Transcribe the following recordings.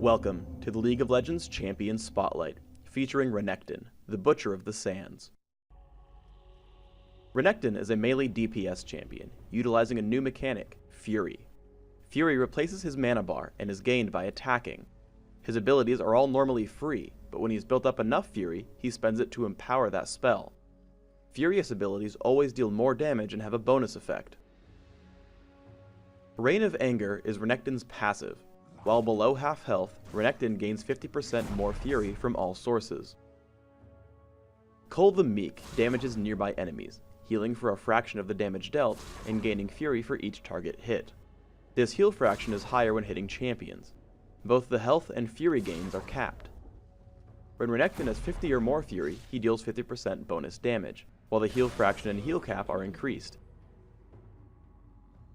Welcome to the League of Legends Champion Spotlight, featuring Renekton, the Butcher of the Sands. Renekton is a melee DPS champion, utilizing a new mechanic, Fury. Fury replaces his mana bar and is gained by attacking. His abilities are all normally free, but when he's built up enough Fury, he spends it to empower that spell. Furious abilities always deal more damage and have a bonus effect. Reign of Anger is Renekton's passive. While below half health, Renekton gains 50% more Fury from all sources. Cull the Meek damages nearby enemies, healing for a fraction of the damage dealt, and gaining Fury for each target hit. This heal fraction is higher when hitting champions. Both the health and Fury gains are capped. When Renekton has 50 or more Fury, he deals 50% bonus damage, while the heal fraction and heal cap are increased.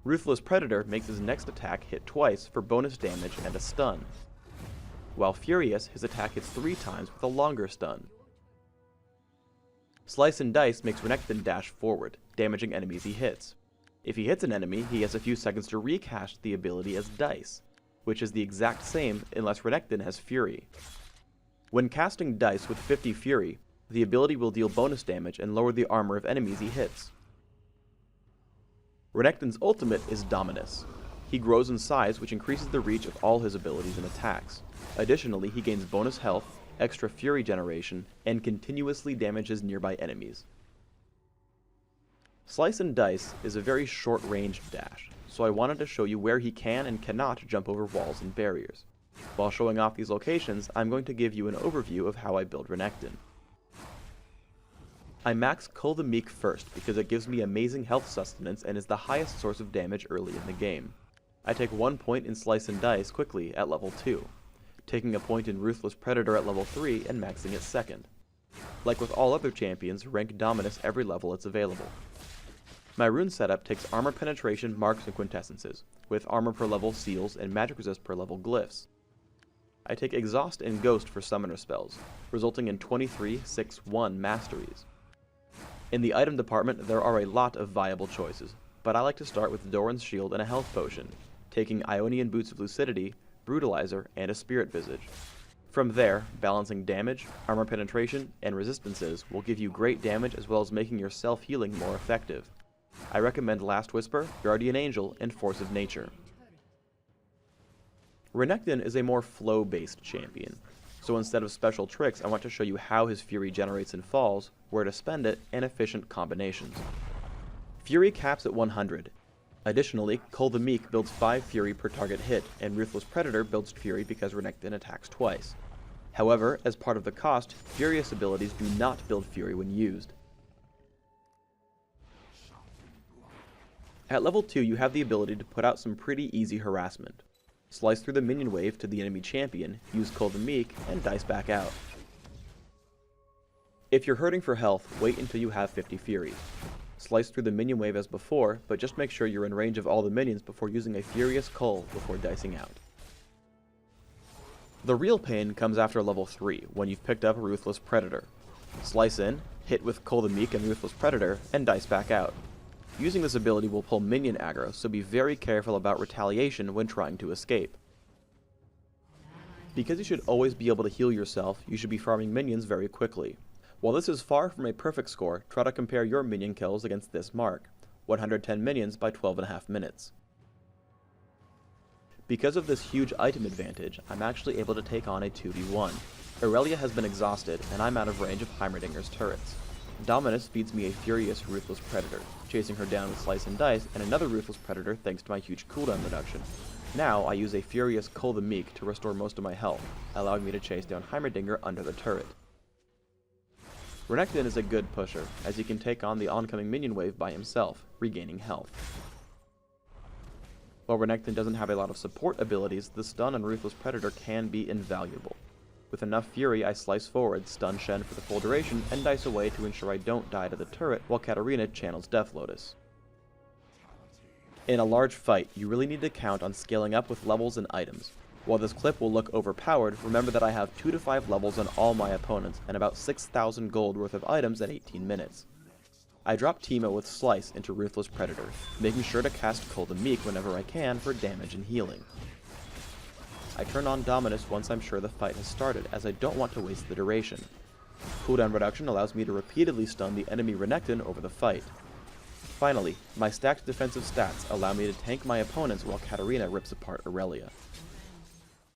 Ruthless Predator makes his next attack hit twice for bonus damage and a stun. While Furious, his attack hits 3 times with a longer stun. Slice and Dice makes Renekton dash forward, damaging enemies he hits. If he hits an enemy, he has a few seconds to recast the ability as Dice, which is the exact same unless Renekton has Fury. When casting Dice with 50 Fury, the ability will deal bonus damage and lower the armor of enemies he hits. Renekton's ultimate is Dominus. He grows in size, which increases the reach of all his abilities and attacks. Additionally, he gains bonus health, extra Fury generation, and continuously damages nearby enemies. Slice and Dice is a very short-ranged dash, so I wanted to show you where he can and cannot jump over walls and barriers. While showing off these locations, I'm going to give you an overview of how I build Renekton. I max Cull the Meek first because it gives me amazing health sustenance and is the highest source of damage early in the game. I take 1 point in Slice and Dice quickly at level 2, taking a point in Ruthless Predator at level 3 and maxing it second. Like with all other champions, rank Dominus every level it's available. My rune setup takes armor penetration, marks, and quintessences, with armor per level seals and magic resist per level glyphs. I take Exhaust and Ghost for summoner spells, resulting in 23, 6, 1 masteries. In the item department, there are a lot of viable choices, but I like to start with Doran's Shield and a health potion, taking Ionian Boots of Lucidity, Brutalizer, and a Spirit Visage. From there, balancing damage, armor penetration, and resistances will give you great damage as well as making your self-healing more effective. I recommend Last Whisper, Guardian Angel, and Force of Nature. Renekton is a more flow-based champion, so instead of special tricks, I want to show you how his Fury generates and falls, where to spend it, and efficient combinations. Fury caps at 100. Additionally, Cull the Meek builds 5 Fury per target hit, and Ruthless Predator builds Fury because Renekton attacks twice. However, as part of the cost, Furious abilities do not build Fury when used. At level 2, you have the ability to put out some pretty easy harassment. Slice through the minion wave to the enemy champion, use Cull the Meek, and dice back out. If you're hurting for health, wait until you have 50 Fury. Slice through the minion wave as before, but just make sure you're in range of all the minions before using a Furious Cull before dicing out. The real pain comes after level 3, when you've picked up a Ruthless Predator. Slice in, hit with Cull the Meek and Ruthless Predator, and dice back out. Using this ability will pull minion aggro, so be very careful about retaliation when trying to escape. Because you should always be able to heal yourself, you should be farming minions very quickly. While this is far from a perfect score, try to compare your minion kills against this mark, 110 minions by 12.5 minutes. Because of this huge item advantage, I'm actually able to take on a 2v1. Aurelia has been exhausted, and I'm out of range of Heimerdinger's turrets. Dominus feeds me a Furious Ruthless Predator, chasing her down with Slice and Dice, and another Ruthless Predator thanks to my huge cooldown reduction. Now I use a Furious Cull the Meek to restore most of my health, allowing me to chase down Heimerdinger under the turret. Renekton is a good pusher, as he can take on the oncoming minion wave by himself, regaining health. While Renekton doesn't have a lot of support abilities, the stun on Ruthless Predator can be invaluable. With enough Fury, I slice forward, stun Shen for the full duration, and dice away to ensure I don't die to the turret while Katarina channels Death Lotus. In a large fight, you really need to count on scaling up with levels and items. While this clip will look overpowered, remember that I have 2 to 5 levels on all my opponents, and about 6,000 gold worth of items at 18 minutes. I drop Teemo with Slice into Ruthless Predator, making sure to cast Cull the Meek whenever I can for damage and healing. I turn on Dominus once I'm sure the fight has started, as I don't want to waste the duration. Cooldown reduction allows me to repeatedly stun the enemy Renekton over the fight. Finally, my stacked defensive stats allow me to tank my opponents while Katarina rips apart Aurelia.